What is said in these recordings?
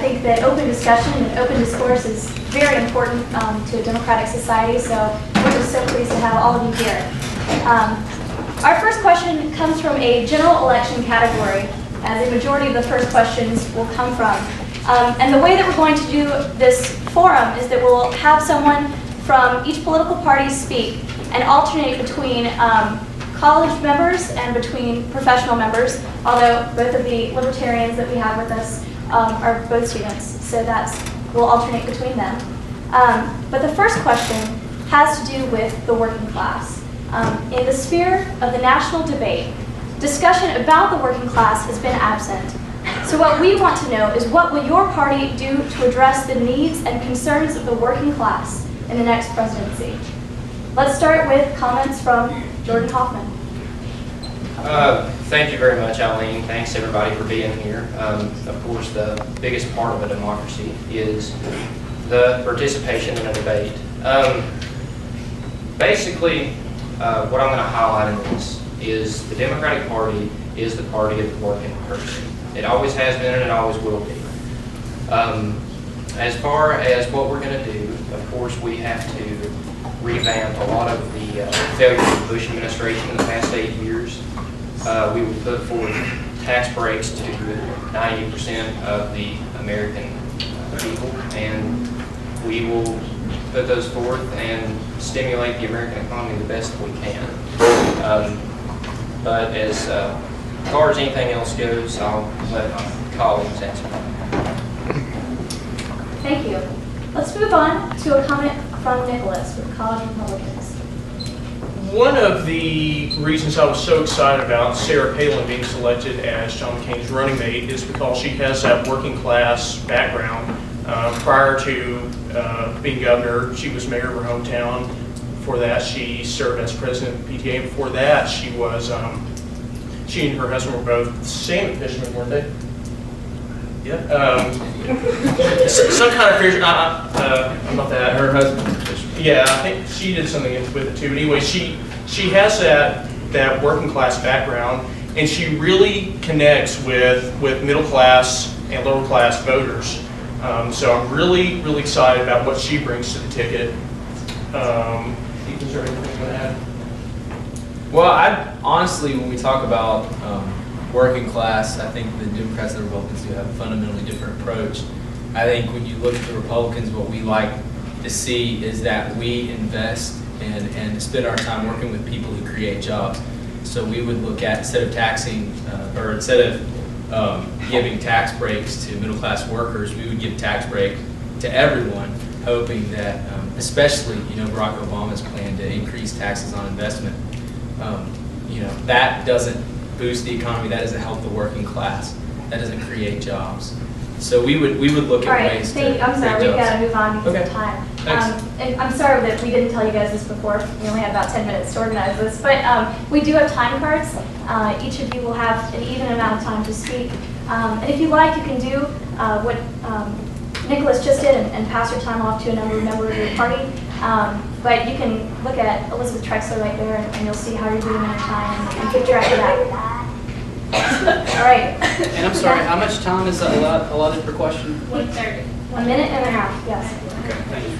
think that open discussion and open discourse is very important to a democratic society, so we're just so pleased to have all of you here. Our first question comes from a general election category, as a majority of the first questions will come from. And the way that we're going to do this forum is that we'll have someone from each political party speak and alternate between college members and between professional members, although both of the libertarians that we have with us are both students, so we'll alternate between them. But the first question has to do with the working class. In the sphere of the national debate, discussion about the working class has been absent. So what we want to know is, what will your party do to address the needs and concerns of the working class in the next presidency? Let's start with comments from Jordan Hoffman. Thank you very much, Eileen. Thanks everybody for being here. Of course, the biggest part of a democracy is the participation in a debate. Basically, what I'm going to highlight in this is the Democratic Party is the party of the working person. It always has been and it always will be. As far as what we're going to do, of course, we have to revamp a lot of the failures of the Bush administration in the past 8 years. We will put forward tax breaks to 90% of the American people, and we will put those forth and stimulate the American economy the best we can. But as far as anything else goes, I'll let my colleagues answer. Thank you. Let's move on to a comment from Nicholas with College Republicans. One of the reasons I was so excited about Sarah Palin being selected as John McCain's running mate is because she has that working class background. Prior to being governor, she was mayor of her hometown. Before that, she served as president of the PTA. Before that, she and her husband were both salmon fishermen, weren't they? Yeah. Some kind of fisherman. I'm not that. Her husband is fisherman. Yeah, I think she did something with it too. But anyway, she has that working class background, and she really connects with middle class and lower class voters. So I'm really excited about what she brings to the ticket. Is there anything you want to add? Well, honestly, when we talk about working class, I think the Democrats and the Republicans do have a fundamentally different approach. I think when you look at the Republicans, what we like to see is that we invest and spend our time working with people who create jobs. So we would look at, instead of taxing, or instead of giving tax breaks to middle class workers, we would give tax break to everyone, hoping that, especially, Barack Obama's plan to increase taxes on investment, that doesn't boost the economy, that doesn't help the working class, that doesn't create jobs. So we would look at ways to create jobs. I'm sorry, we've got to move on because of time. And I'm sorry that we didn't tell you guys this before. We only had about 10 minutes to organize this. But we do have time cards. Each of you will have an even amount of time to speak. And if you like, you can do what Nicholas just did and pass your time off to another member of your party. But you can look at Elizabeth Trexler right there, and you'll see how you're doing in your time and keep track of that. All right. And I'm sorry, how much time is allotted per question? 1:30. 1 minute and a half, yes. Okay, thank you.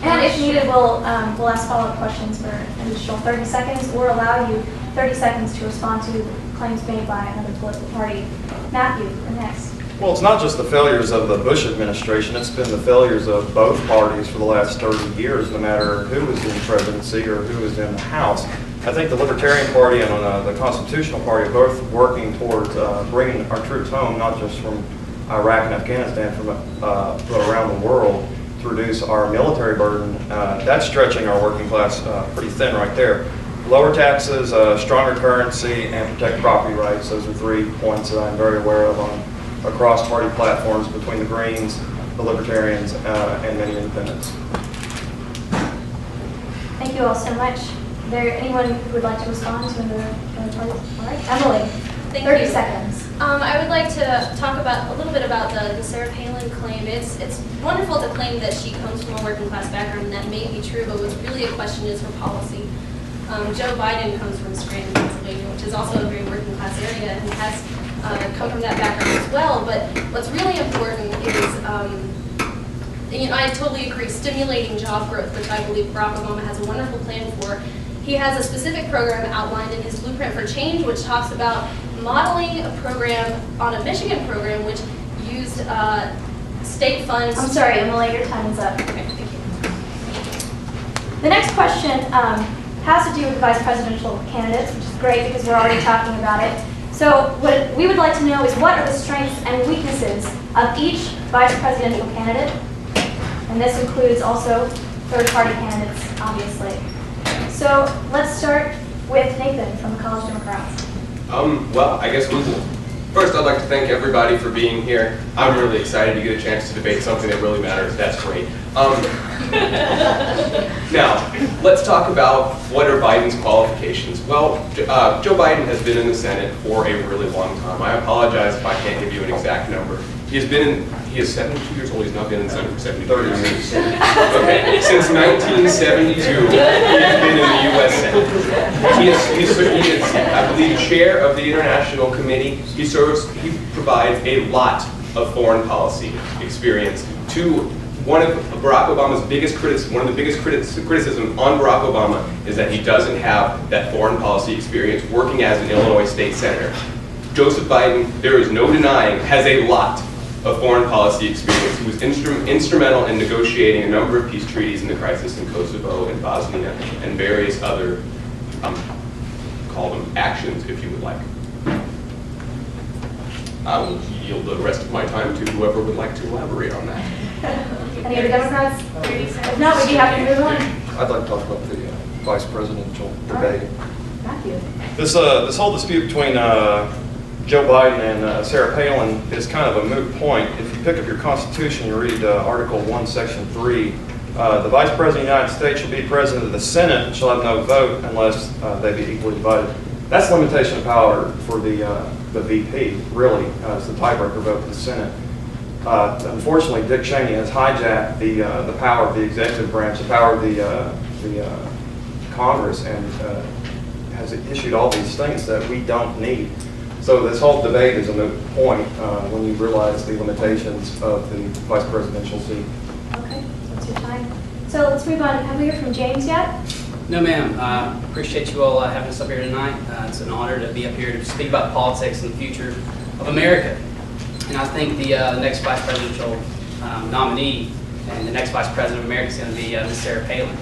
And if needed, we'll ask follow-up questions for an additional 30 seconds, or allow you 30 seconds to respond to claims made by another political party. Matthew, you're next. Well, it's not just the failures of the Bush administration, it's been the failures of both parties for the last 30 years, no matter who was in presidency or who was in the House. I think the Libertarian Party and the Constitutional Party are both working towards bringing our troops home, not just from Iraq and Afghanistan, but around the world, to reduce our military burden. That's stretching our working class pretty thin right there. Lower taxes, stronger currency, and protect property rights. Those are 3 points that I'm very aware of across party platforms between the Greens, the Libertarians, and many independents. Thank you all so much. Is there anyone who would like to respond to another party? All right, Emily, Thank 30 you. seconds. I would like to talk about a little bit about the Sarah Palin claim. It's wonderful to claim that she comes from a working class background, and that may be true, but what's really a question is her policy. Joe Biden comes from Scranton, Pennsylvania, which is also a very working class area, and has come from that background as well. But what's really important I totally agree, stimulating job growth, which I believe Barack Obama has a wonderful plan for. He has a specific program outlined in his Blueprint for Change, which talks about modeling a program on a Michigan program which used state funds. I'm sorry, Emily, your time is up. Okay, thank you. The next question has to do with vice presidential candidates, which is great because we're already talking about it. So what we would like to know is what are the strengths and weaknesses of each vice presidential candidate? And this includes also third-party candidates, obviously. So let's start with Nathan from the College Democrats. Well, I guess first I'd like to thank everybody for being here. I'm really excited to get a chance to debate something that really matters. That's great. Now, let's talk about what are Biden's qualifications. Well, Joe Biden has been in the Senate for a really long time. I apologize if I can't give you an exact number. He is 72 years old. He's not been in the Senate for 72 years. Okay, since 1972, he has been in the U.S. Senate. He is, I believe, chair of the International Committee. He provides a lot of foreign policy experience to one of Barack Obama's biggest criticism. One of the biggest criticism on Barack Obama is that he doesn't have that foreign policy experience working as an Illinois state senator. Joseph Biden, there is no denying, has a lot of foreign policy experience. He was instrumental in negotiating a number of peace treaties in the crisis in Kosovo and Bosnia and various other, call them actions if you would like. I will yield the rest of my time to whoever would like to elaborate on that. Any other Democrats? If not, we'd be happy to move on. I'd like to talk about the vice presidential debate. Matthew. This whole dispute between Joe Biden and Sarah Palin is kind of a moot point. If you pick up your Constitution, you read Article 1, Section 3, the Vice President of the United States shall be President of the Senate and shall have no vote unless they be equally divided. That's limitation of power for the VP, really. It's the tiebreaker vote for the Senate. Unfortunately, Dick Cheney has hijacked the power of the executive branch, the power of the Congress, and has issued all these things that we don't need. So this whole debate is a moot point when you realize the limitations of the vice presidential seat. Okay, so it's your time. So let's move on. Have we heard from James yet? No, ma'am. Appreciate you all having us up here tonight. It's an honor to be up here to speak about politics and the future of America. And I think the next vice presidential nominee and the next vice president of America is going to be Ms. Sarah Palin.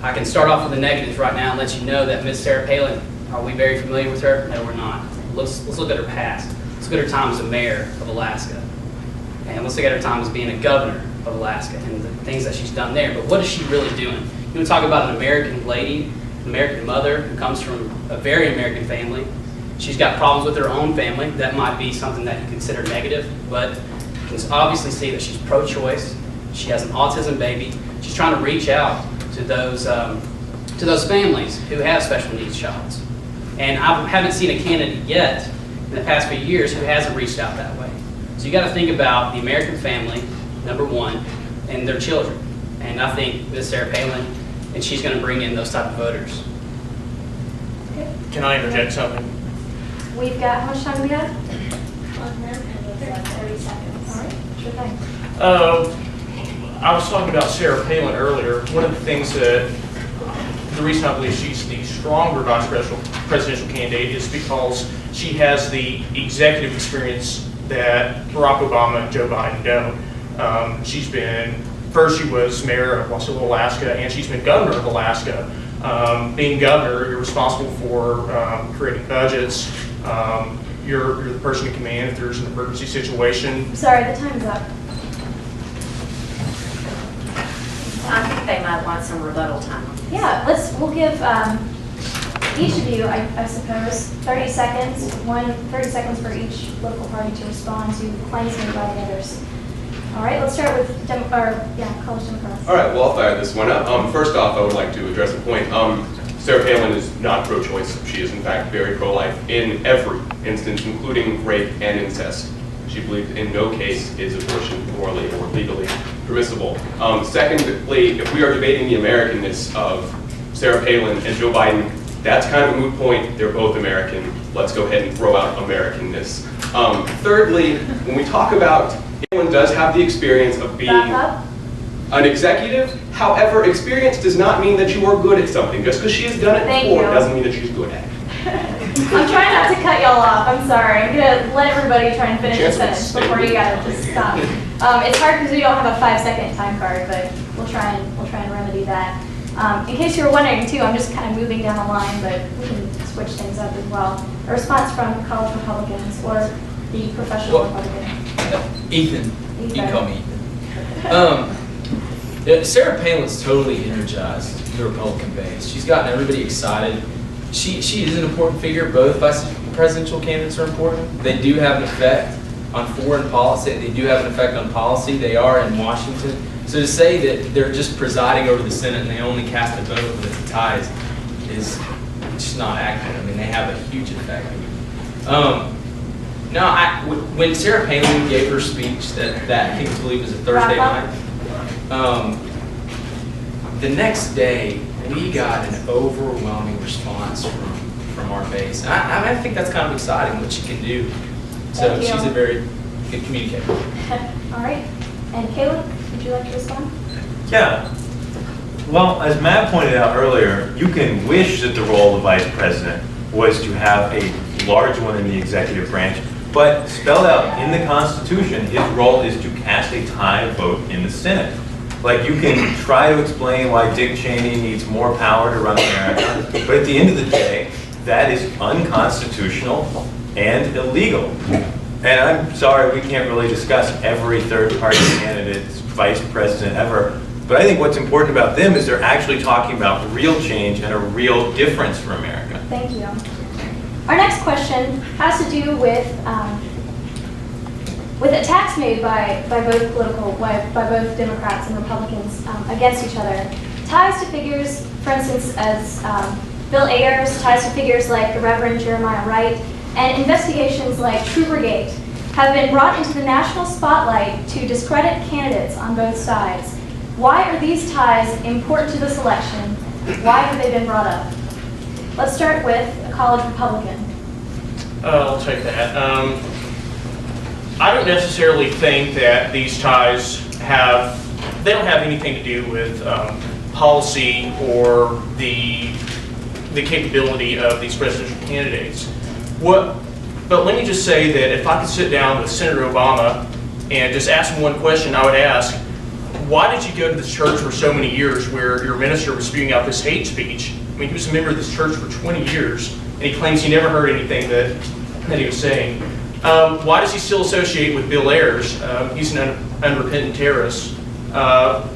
I can start off with the negatives right now and let you know that Ms. Sarah Palin, are we very familiar with her? No, we're not. Let's look at her past. Let's look at her time as a mayor of Alaska. And let's look at her time as being a governor of Alaska and the things that she's done there. But what is she really doing? You want to talk about an American lady, an American mother who comes from a very American family. She's got problems with her own family. That might be something that you consider negative, but you can obviously see that she's pro-choice. She has an autism baby. She's trying to reach out to those families who have special needs childs. And I haven't seen a candidate yet in the past few years who hasn't reached out that way. So you got to think about the American family, number one, and their children. And I think Ms. Sarah Palin, and she's going to bring in those type of voters. Okay. Can I interject something? We've got, how much time do we have? 30 seconds. All right, sure thing. I was talking about Sarah Palin earlier. One of the things that, the reason I believe she's the stronger vice presidential candidate is because she has the executive experience that Barack Obama and Joe Biden don't. First she was mayor of Wasilla, Alaska, and she's been governor of Alaska. Being governor, you're responsible for creating budgets. You're the person in command if there's an emergency situation. Sorry, the time's up. I think they might want some rebuttal time. Yeah, we'll give each of you, I suppose, 30 seconds, 30 seconds for each political party to respond to claims made by the others. All right, let's start with College Democrats. All right, well, I'll fire this one up. First off, I would like to address a point. Sarah Palin is not pro-choice. She is, in fact, very pro-life in every instance, including rape and incest. She believes in no case is abortion morally or legally permissible. Secondly, if we are debating the Americanness of Sarah Palin and Joe Biden, that's kind of a moot point. They're both American. Let's go ahead and throw out Americanness. Thirdly, when we talk about Anyone does have the experience of being Wrap up. an executive. However, experience does not mean that you are good at something. Just because she has done it Thank before you. doesn't mean that she's good at it. I'm trying not to cut y'all off. I'm sorry. I'm gonna let everybody try and finish the Chance would sentence stay. before you gotta just stop. It's hard because we don't have a 5-second time card, but we'll try and remedy that. In case you were wondering too, I'm just kind of moving down the line, but we can switch things up as well. A response from college Republicans or the professional Well, Republican. Ethan, you can call me Ethan. Yeah, Sarah Palin's totally energized the Republican base. She's gotten everybody excited. She is an important figure. Both vice presidential candidates are important. They do have an effect on foreign policy. They do have an effect on policy. They are in Washington. So to say that they're just presiding over the Senate and they only cast a vote when it's a tie is just not accurate. I mean, they have a huge effect. When Sarah Palin gave her speech that I think I believe was a Thursday night, the next day we got an overwhelming response from our base. I think that's kind of exciting what she can do. So Thank you. she's a very good communicator. All right. And Caleb, would you like to respond? Yeah. Well, as Matt pointed out earlier, you can wish that the role of vice president was to have a large one in the executive branch, but spelled out in the Constitution, his role is to cast a tie vote in the Senate. Like, you can try to explain why Dick Cheney needs more power to run America, but at the end of the day, that is unconstitutional and illegal. And I'm sorry, we can't really discuss every third-party candidate's vice president ever, but I think what's important about them is they're actually talking about real change and a real difference for America. Thank you. Our next question has to do with attacks made by both Democrats and Republicans against each other. Ties to figures, for instance, as Bill Ayers, ties to figures like the Reverend Jeremiah Wright, and investigations like True Brigade have been brought into the national spotlight to discredit candidates on both sides. Why are these ties important to this election? Why have they been brought up? Let's start with a college Republican. I'll take that. I don't necessarily think that these ties they don't have anything to do with policy or the capability of these presidential candidates. But let me just say that if I could sit down with Senator Obama and just ask him one question, I would ask, why did you go to this church for so many years where your minister was spewing out this hate speech? I mean, he was a member of this church for 20 years, and he claims he never heard anything that he was saying. Why does he still associate with Bill Ayers? He's an unrepentant terrorist.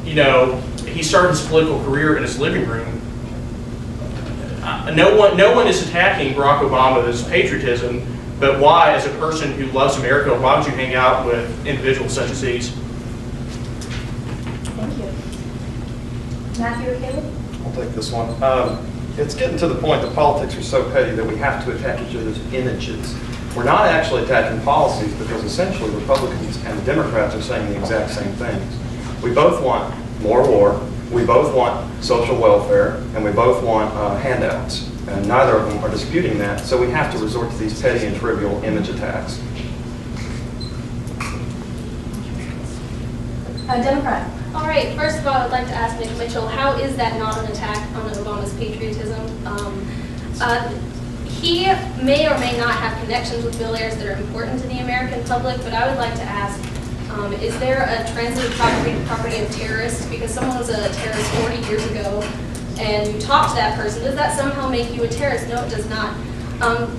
He started his political career in his living room. No one is attacking Barack Obama's patriotism, but why, as a person who loves America, why would you hang out with individuals such as these? Thank you. Matthew or Caleb? I'll take this one. It's getting to the point that politics are so petty that we have to attack each other's images. We're not actually attacking policies because essentially Republicans and Democrats are saying the exact same things. We both want more war, we both want social welfare, and we both want handouts. And neither of them are disputing that, so we have to resort to these petty and trivial image attacks. Democrat. All right, first of all, I'd like to ask Nick Mitchell, how is that not an attack on Obama's patriotism? He may or may not have connections with Bill Ayers that are important to the American public, but I would like to ask, is there a transitive property of terrorists? Because someone was a terrorist 40 years ago, and you talk to that person, does that somehow make you a terrorist? No, it does not.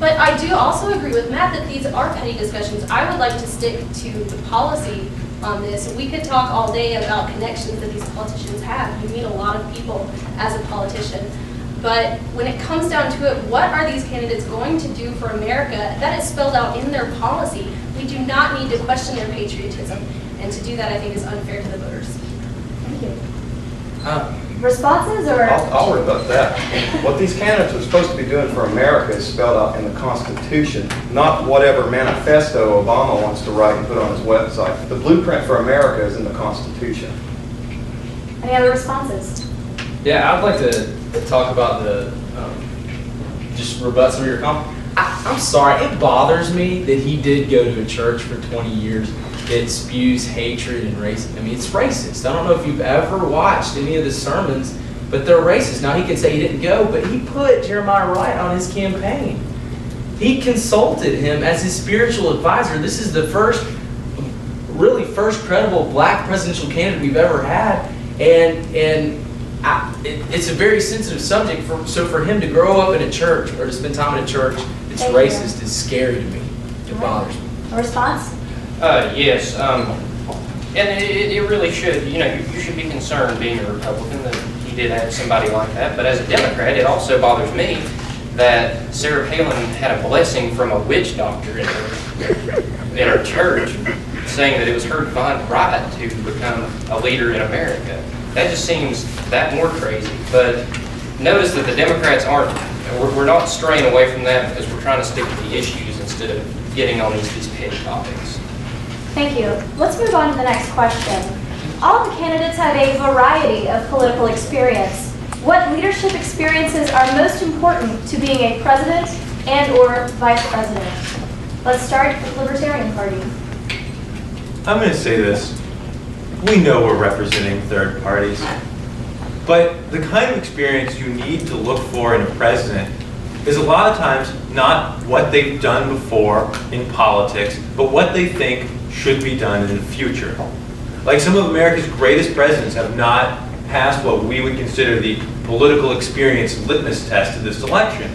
But I do also agree with Matt that these are petty discussions. I would like to stick to the policy on this. We could talk all day about connections that these politicians have. You meet a lot of people as a politician. But when it comes down to it, what are these candidates going to do for America? That is spelled out in their policy. We do not need to question their patriotism. And to do that, I think, is unfair to the voters. Thank you. Responses or? I'll rebut that. What these candidates are supposed to be doing for America is spelled out in the Constitution, not whatever manifesto Obama wants to write and put on his website. The blueprint for America is in the Constitution. Any other responses? Yeah, I'd like to talk about just rebut some of your comments. I'm sorry, it bothers me that he did go to a church for 20 years. it spews hatred and racism. I mean, it's racist. I don't know if you've ever watched any of the sermons, but they're racist. Now, he can say he didn't go, but he put Jeremiah Wright on his campaign. He consulted him as his spiritual advisor. This is the first credible black presidential candidate we've ever had. It's a very sensitive subject. So for him to grow up in a church or to spend time in a church that's Thank you. racist is scary to me. It bothers me. A response? Yes, and it really should, you should be concerned, being a Republican, that he did have somebody like that. But as a Democrat, it also bothers me that Sarah Palin had a blessing from a witch doctor in her church, saying that it was her divine right to become a leader in America. That just seems that more crazy. But notice that the Democrats we're not straying away from that because we're trying to stick to the issues instead of getting on these petty topics. Thank you. Let's move on to the next question. All of the candidates have a variety of political experience. What leadership experiences are most important to being a president and/or vice president? Let's start with the Libertarian Party. I'm going to say this. We know we're representing third parties, but the kind of experience you need to look for in a president is a lot of times not what they've done before in politics, but what they think should be done in the future. Like some of America's greatest presidents have not passed what we would consider the political experience litmus test of this election.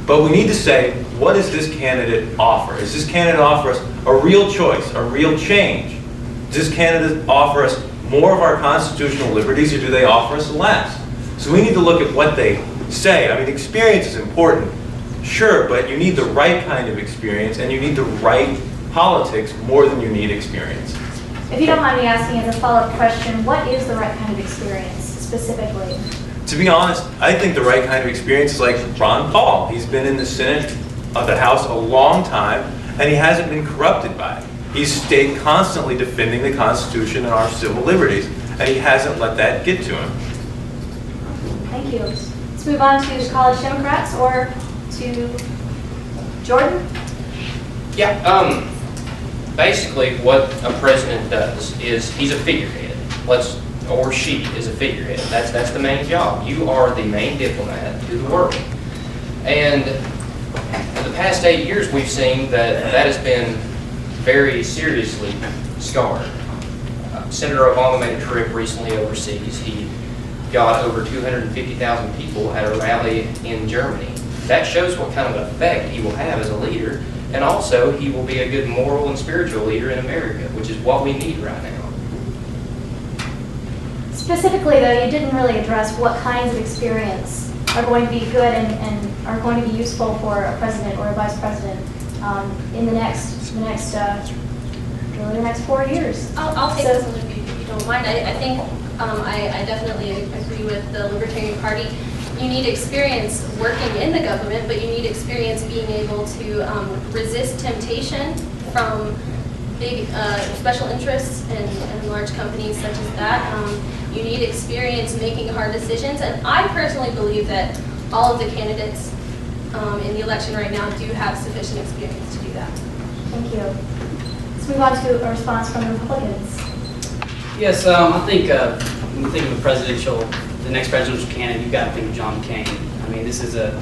But we need to say, what does this candidate offer? Does this candidate offer us a real choice, a real change? Does this candidate offer us more of our constitutional liberties, or do they offer us less? So we need to look at what they say. I mean, experience is important, sure, but you need the right kind of experience, and you need the right politics more than you need experience. If you don't mind me asking as a follow-up question, what is the right kind of experience specifically? To be honest, I think the right kind of experience is like Ron Paul. He's been in the Senate of the House a long time, and he hasn't been corrupted by it. He's stayed constantly defending the Constitution and our civil liberties, and he hasn't let that get to him. Thank you. Let's move on to the College Democrats or to Jordan. Yeah, basically what a president does is he's a figurehead. Or she is a figurehead. That's the main job. You are the main diplomat to the world. And for the past 8 years, we've seen that has been very seriously scarred. Senator Obama made a trip recently overseas. He got over 250,000 people at a rally in Germany. That shows what kind of an effect he will have as a leader, and also he will be a good moral and spiritual leader in America, which is what we need right now. Specifically, though, you didn't really address what kinds of experience are going to be good and are going to be useful for a president or a vice president in the next 4 years. I'll take this one if you don't mind. I think I definitely agree with the Libertarian Party. You need experience working in the government, but you need experience being able to resist temptation from big special interests and large companies such as that. You need experience making hard decisions, and I personally believe that all of the candidates in the election right now do have sufficient experience to do that. Thank you. Let's move on to a response from the Republicans. Yes, I think when you think of the next presidential candidate, you've got to think of John McCain. I mean, this is a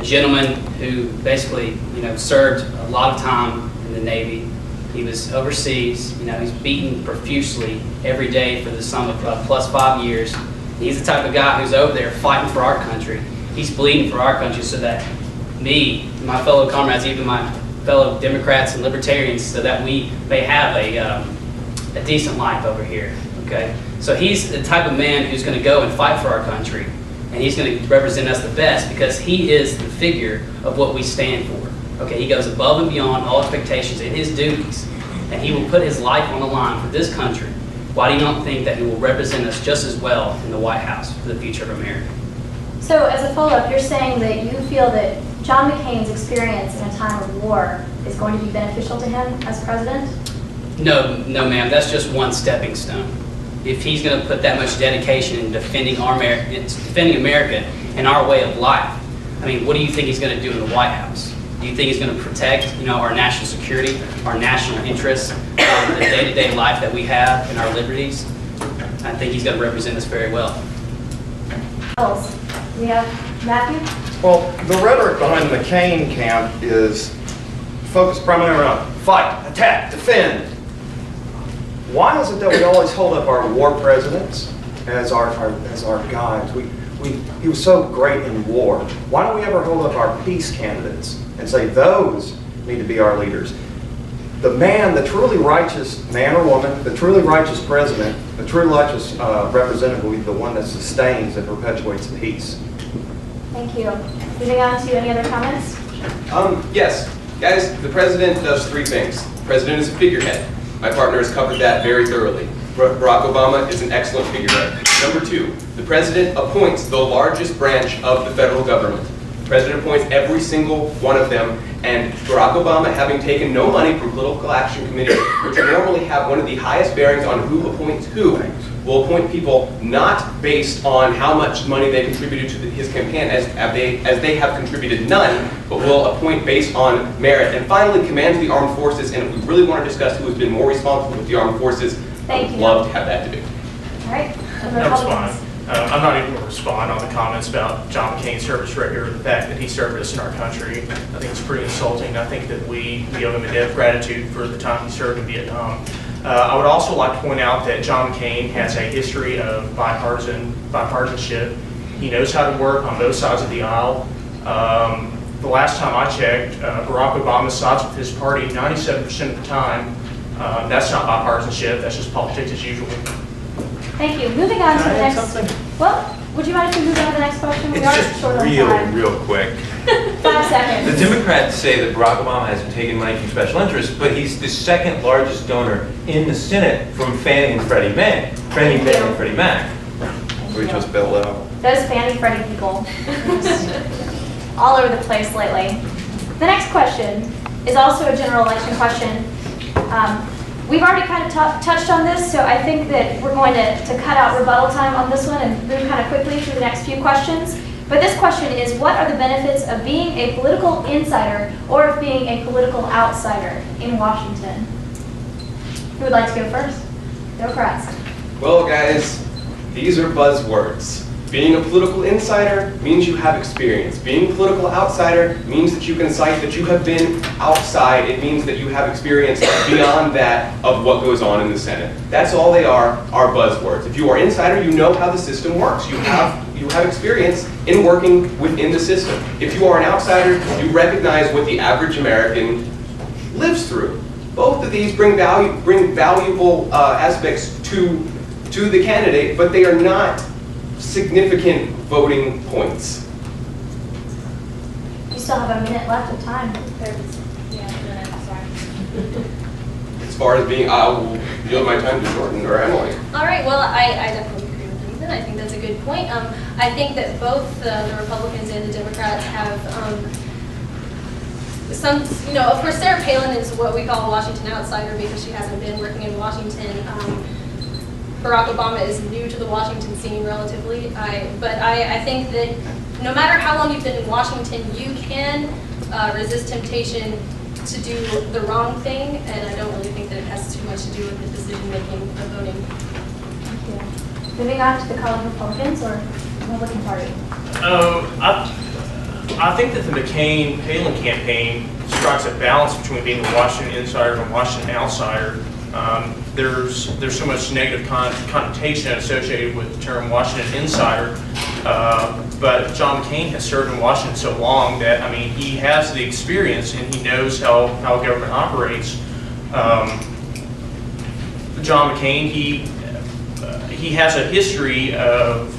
gentleman who basically, served a lot of time in the Navy. He was overseas. He's beaten profusely every day for the sum of plus 5 years. He's the type of guy who's over there fighting for our country. He's bleeding for our country so that me, my fellow comrades, even my fellow Democrats and Libertarians, so that we may have a decent life over here. Okay, so he's the type of man who's going to go and fight for our country, and he's going to represent us the best because he is the figure of what we stand for. Okay, he goes above and beyond all expectations in his duties, and he will put his life on the line for this country. Why do you not think that he will represent us just as well in the White House for the future of America? So as a follow-up, you're saying that you feel that John McCain's experience in a time of war is going to be beneficial to him as president? No, ma'am. That's just one stepping stone. If he's going to put that much dedication in defending America and our way of life, I mean, what do you think he's going to do in the White House? Do you think he's going to protect, our national security, our national interests? the day-to-day life that we have and our liberties. I think he's going to represent us very well. Else? We have Matthew? Well, the rhetoric behind the McCain camp is focused primarily on fight, attack, defend. Why is it that we always hold up our war presidents as our guides? He was so great in war. Why don't we ever hold up our peace candidates and say those need to be our leaders? The man, the truly righteous man or woman, the truly righteous president, the truly righteous representative will be the one that sustains and perpetuates peace. Thank you. Moving on to any other comments? Yes, guys, the president does three things. The president is a figurehead. My partner has covered that very thoroughly. Barack Obama is an excellent figurehead. Number two, the president appoints the largest branch of the federal government. The president appoints every single one of them, and Barack Obama, having taken no money from political action committees, which normally have one of the highest bearings on who appoints who, will appoint people not based on how much money they contributed to his campaign, as they have contributed none, but will appoint based on merit. And finally, commands the armed forces, and if we really want to discuss who has been more responsible with the armed forces, I would love to have that debate. All right. That's fine. I'm not even going to respond on the comments about John McCain's service record or the fact that he served us in our country. I think it's pretty insulting. I think that we owe him a debt of gratitude for the time he served in Vietnam. I would also like to point out that John McCain has a history of bipartisanship. He knows how to work on both sides of the aisle. The last time I checked, Barack Obama sides with his party 97% of the time. That's not bipartisanship, that's just politics as usual. Thank you. Moving on to the next. Well, would you mind if we move on to the next question? We are short on time. Real quick. 5 seconds. The Democrats say that Barack Obama hasn't taken money from special interests, but he's the second largest donor in the Senate from Fannie and Freddie Mac. We just bailed out. Those Fannie Freddie people. All over the place lately. The next question is also a general election question. We've already kind of touched on this, so I think that we're going to cut out rebuttal time on this one and move kind of quickly through the next few questions. But this question is, what are the benefits of being a political insider or of being a political outsider in Washington? Who would like to go first? Democrats. Well, guys, these are buzzwords. Being a political insider means you have experience. Being a political outsider means that you can cite that you have been outside. It means that you have experience beyond that of what goes on in the Senate. That's all they are buzzwords. If you are insider, you know how the system works. You have experience in working within the system. If you are an outsider, you recognize what the average American lives through. Both of these bring valuable aspects to the candidate, but they are not significant voting points. You still have a minute left of time. As far as being, I will yield my time to Jordan or Emily. All right, well, I definitely agree with Ethan. I think that's a good point. I think that both the Republicans and the Democrats have some, of course, Sarah Palin is what we call a Washington outsider because she hasn't been working in Washington. Barack Obama is new to the Washington scene relatively, but I think that no matter how long you've been in Washington, you can resist temptation to do the wrong thing, and I don't really think that it has too much to do with the decision-making of voting. Thank you. Moving on to the college Republicans or Republican Party. I think that the McCain-Palin campaign strikes a balance between being a Washington insider and a Washington outsider. There's so much negative connotation associated with the term Washington insider, but John McCain has served in Washington so long that, I mean, he has the experience and he knows how government operates. John McCain, he has a history of,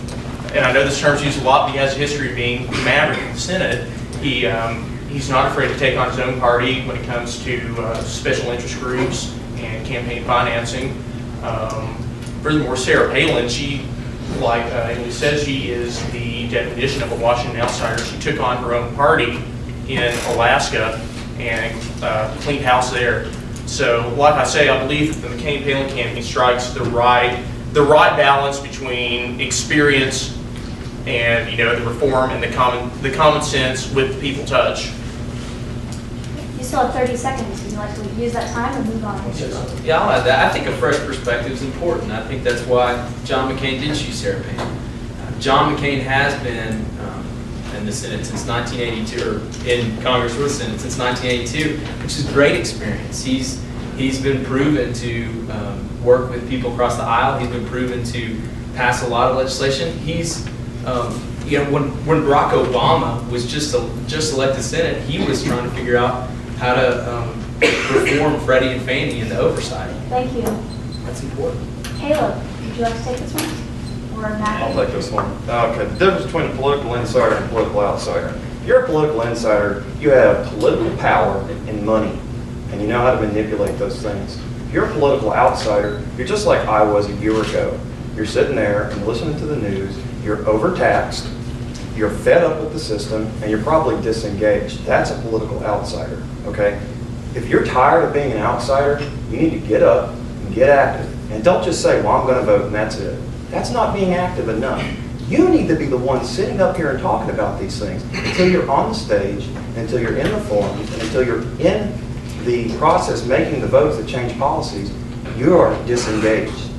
and I know this term's used a lot, but he has a history of being maverick in the Senate. He's not afraid to take on his own party when it comes to special interest groups and campaign financing. Furthermore, Sarah Palin, she, like Emily said, she is the definition of a Washington outsider. She took on her own party in Alaska and cleaned house there. So, like I say, I believe that the McCain-Palin campaign strikes the right balance between experience and the reform and the common sense with people touch. You still have 30 seconds. Would you like to use that time or move on? Yeah, I'll add that. I think a fresh perspective is important. I think that's why John McCain did choose Sarah Palin. John McCain has been in the Senate since 1982, or in Congress or the Senate since 1982, which is great experience. He's been proven to work with people across the aisle. He's been proven to pass a lot of legislation. He's when Barack Obama was just elected Senate, he was trying to figure out how to reform Freddie and Fannie in the oversight. Thank you. That's important. Caleb, would you like to take this one? Or Matt? I'll take this one. Okay, the difference between a political insider and a political outsider. If you're a political insider, you have political power and money, and you know how to manipulate those things. If you're a political outsider, you're just like I was a year ago. You're sitting there and listening to the news, you're overtaxed, you're fed up with the system, and you're probably disengaged. That's a political outsider, okay? If you're tired of being an outsider, you need to get up and get active. And don't just say, well, I'm going to vote and that's it. That's not being active enough. You need to be the one sitting up here and talking about these things until you're on the stage, until you're in the forums, and until you're in the process making the votes that change policies. You are disengaged.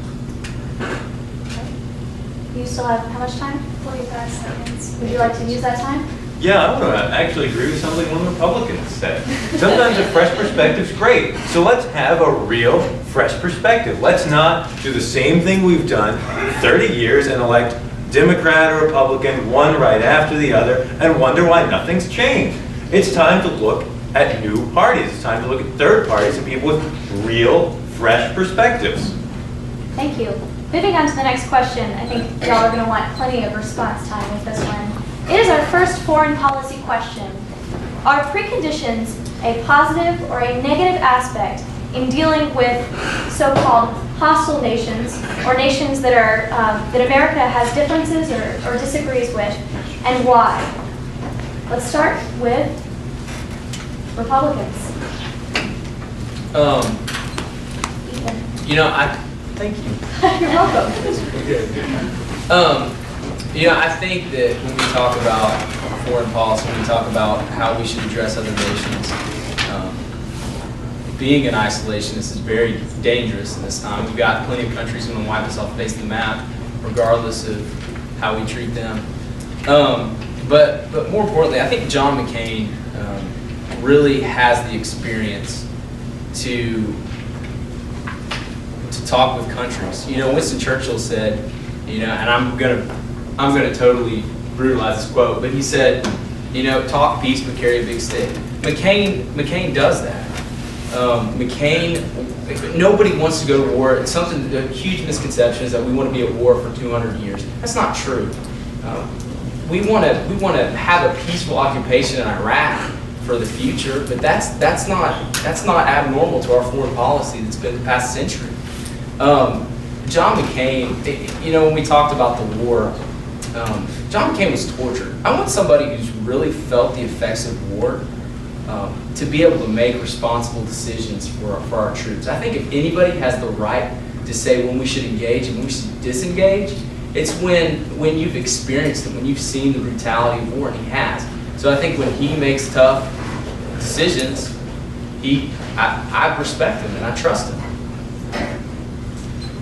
You still have how much time? 45 seconds. Would you like to use that time? Yeah, I want to actually agree with something one of the Republicans said. Sometimes a fresh perspective is great. So let's have a real fresh perspective. Let's not do the same thing we've done 30 years and elect Democrat or Republican, one right after the other, and wonder why nothing's changed. It's time to look at new parties. It's time to look at third parties and people with real, fresh perspectives. Thank you. Moving on to the next question, I think y'all are going to want plenty of response time with this one. It is our first foreign policy question. Are preconditions a positive or a negative aspect in dealing with so-called hostile nations or nations that are that America has differences or disagrees with, and why? Let's start with Republicans. Ethan. Thank you. You're welcome. I think that when we talk about foreign policy, when we talk about how we should address other nations, being an isolationist is very dangerous in this time. We've got plenty of countries who want to wipe us off the face of the map, regardless of how we treat them. But more importantly, I think John McCain really has the experience to talk with countries. Winston Churchill said, and I'm gonna totally brutalize this quote, but he said, talk peace but carry a big stick. McCain does that. Nobody wants to go to war. It's something, a huge misconception is that we want to be at war for 200 years. That's not true. We want to have a peaceful occupation in Iraq for the future, but that's not abnormal to our foreign policy that's been the past century. John McCain, when we talked about the war, John McCain was tortured. I want somebody who's really felt the effects of war to be able to make responsible decisions for our troops. I think if anybody has the right to say when we should engage and when we should disengage, it's when you've experienced it, when you've seen the brutality of war, and he has. So I think when he makes tough decisions, I respect him and I trust him.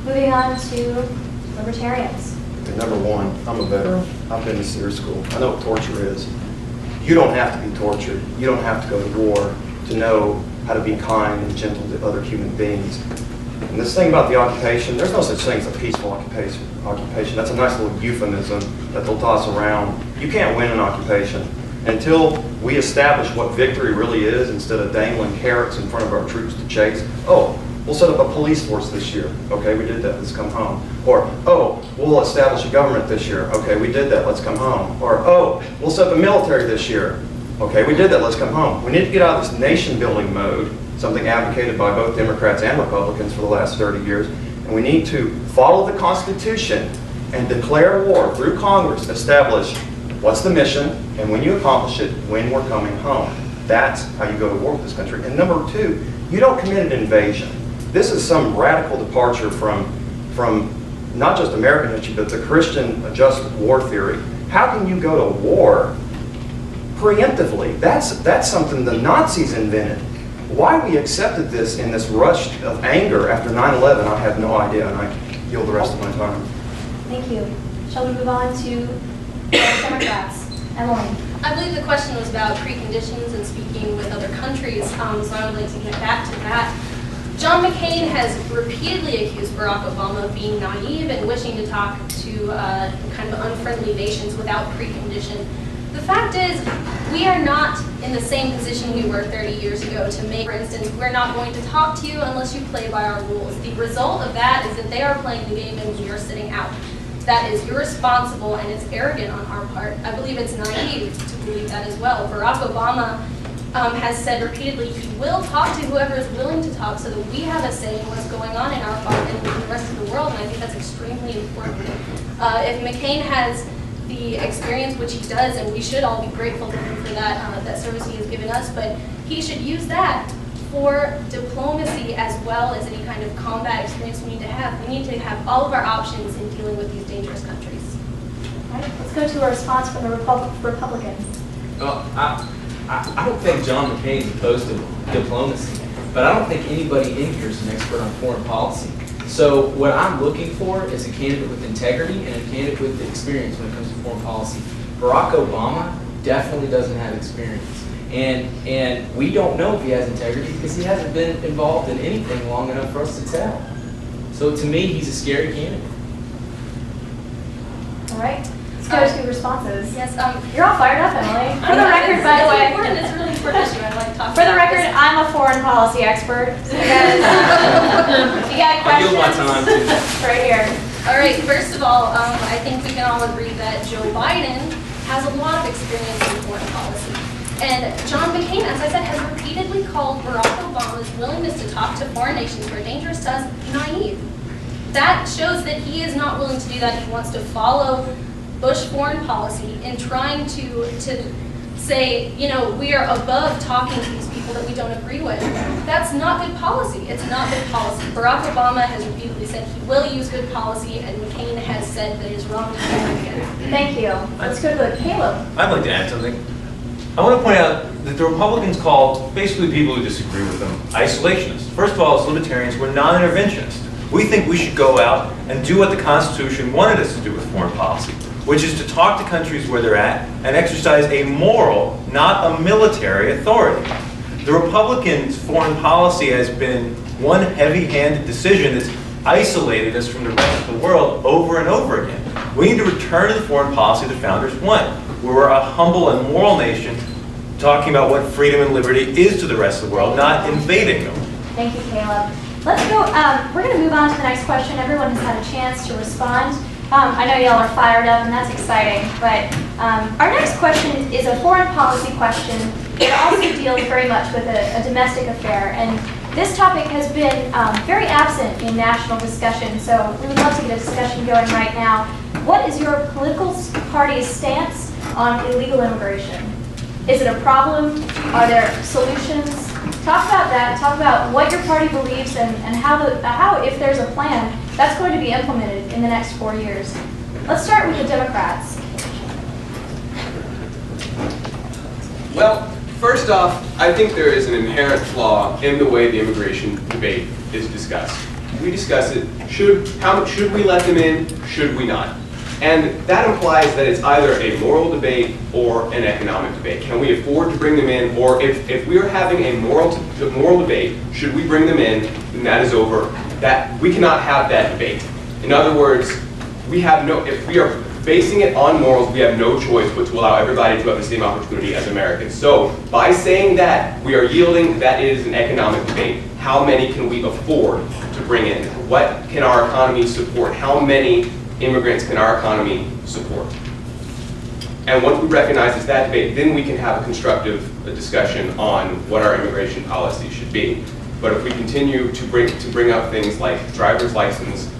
Moving on to libertarians. Okay, number one, I'm a veteran. I've been to SEER school. I know what torture is. You don't have to be tortured. You don't have to go to war to know how to be kind and gentle to other human beings. And this thing about the occupation, there's no such thing as a peaceful occupation. That's a nice little euphemism that they'll toss around. You can't win an occupation until we establish what victory really is instead of dangling carrots in front of our troops to chase. Oh, we'll set up a police force this year. Okay, we did that, let's come home. Or, oh, we'll establish a government this year. Okay, we did that, let's come home. Or, oh, we'll set up a military this year. Okay, we did that, let's come home. We need to get out of this nation building mode, something advocated by both Democrats and Republicans for the last 30 years. And we need to follow the Constitution and declare war through Congress, establish what's the mission, and when you accomplish it, when we're coming home. That's how you go to war with this country. And number two, you don't commit an invasion. This is some radical departure from not just American history, but the Christian just war theory. How can you go to war preemptively? That's something the Nazis invented. why we accepted this in this rush of anger after 9/11, I have no idea, and I yield the rest of my time. Thank you. Shall we move on to Democrats? Emily? I believe the question was about preconditions and speaking with other countries, so I would like to get back to that. John McCain has repeatedly accused Barack Obama of being naive and wishing to talk to kind of unfriendly nations without precondition. The fact is, we are not in the same position we were 30 years ago to make, for instance, we're not going to talk to you unless you play by our rules. The result of that is that they are playing the game and we are sitting out. That is irresponsible and it's arrogant on our part. I believe it's naive to believe that as well. Barack Obama has said repeatedly he will talk to whoever is willing to talk so that we have a say in what's going on in our and in the rest of the world, and I think that's extremely important. If McCain has the experience, which he does, and we should all be grateful to him for that, that service he has given us, but he should use that for diplomacy as well as any kind of combat experience we need to have. We need to have all of our options in dealing with these dangerous countries. All right, let's go to a response from the Republicans. Well, I don't think John McCain is opposed to diplomacy, but I don't think anybody in here is an expert on foreign policy. So what I'm looking for is a candidate with integrity and a candidate with experience when it comes to foreign policy. Barack Obama definitely doesn't have experience. And we don't know if he has integrity because he hasn't been involved in anything long enough for us to tell. So to me, he's a scary candidate. All right, let's go to responses. Yes, You're all fired up, Emily. For the record, by the way, it's really important issue. I like talking for the about record, this. I'm a foreign policy expert. So you guys, if you got I'll yield my questions, time to right here. All right, first of all, I think we can all agree that Joe Biden has a lot of experience in foreign policy. And John McCain, as I said, has repeatedly called Barack Obama's willingness to talk to foreign nations who are dangerous to us naive. That shows that he is not willing to do that. He wants to follow Bush foreign policy in trying to say, you know, we are above talking to these people that we don't agree with. That's not good policy. It's not good policy. Barack Obama has repeatedly said he will use good policy, and McCain has said that it is wrong to do it again. Thank you. Let's go to Caleb. I'd like to add something. I want to point out that the Republicans call basically people who disagree with them isolationists. First of all, as libertarians, we're non-interventionists. We think we should go out and do what the Constitution wanted us to do with foreign policy, which is to talk to countries where they're at and exercise a moral, not a military authority. The Republicans' foreign policy has been one heavy-handed decision that's isolated us from the rest of the world over and over again. We need to return to the foreign policy the founders wanted, where we're a humble and moral nation talking about what freedom and liberty is to the rest of the world, not invading them. Thank you, Caleb. Let's go, we're going to move on to the next question. Everyone has had a chance to respond. I know y'all are fired up, and that's exciting, but our next question is a foreign policy question. It also deals very much with a domestic affair, and this topic has been very absent in national discussion, so we would love to get a discussion going right now. What is your political party's stance on illegal immigration? Is it a problem? Are there solutions? Talk about that. Talk about what your party believes and how, if there's a plan, that's going to be implemented in the next 4 years. Let's start with the Democrats. Well, first off, I think there is an inherent flaw in the way the immigration debate is discussed. We discuss it, should we let them in, should we not? And that implies that it's either a moral debate or an economic debate. Can we afford to bring them in? Or if we are having a moral debate, should we bring them in, then that is over. That we cannot have that debate. In other words, if we are basing it on morals, we have no choice but to allow everybody to have the same opportunity as Americans. So by saying that, we are yielding that it is an economic debate. How many can we afford to bring in? What can our economy support? How many immigrants can our economy support? And once we recognize it's that debate, then we can have a constructive discussion on what our immigration policy should be. But if we continue to bring up things like driver's licenses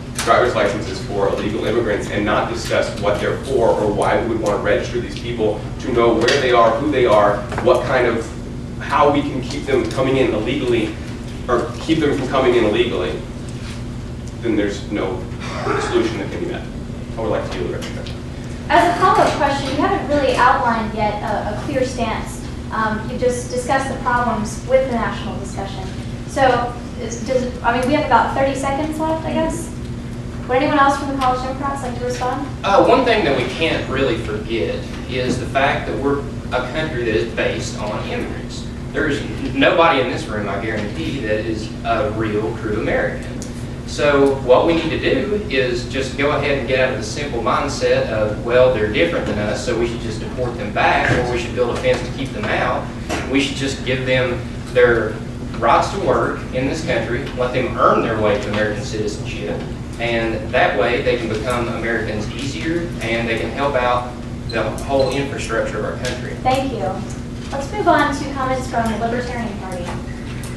for illegal immigrants and not discuss what they're for or why we would want to register these people to know where they are, who they are, how we can keep them coming in illegally or keep them from coming in illegally, then there's no solution that can be met. I would like to deal with it. As a follow-up question, you haven't really outlined yet a clear stance You just discussed the problems with the national discussion. So, we have about 30 seconds left, I guess. Would anyone else from the College Democrats like to respond? One thing that we can't really forget is the fact that we're a country that is based on immigrants. There's nobody in this room, I guarantee, that is a real, true American. So what we need to do is just go ahead and get out of the simple mindset of, well, they're different than us, so we should just deport them back, or we should build a fence to keep them out. We should just give them their rights to work in this country, let them earn their way to American citizenship, and that way they can become Americans easier, and they can help out the whole infrastructure of our country. Thank you. Let's move on to comments from the Libertarian Party.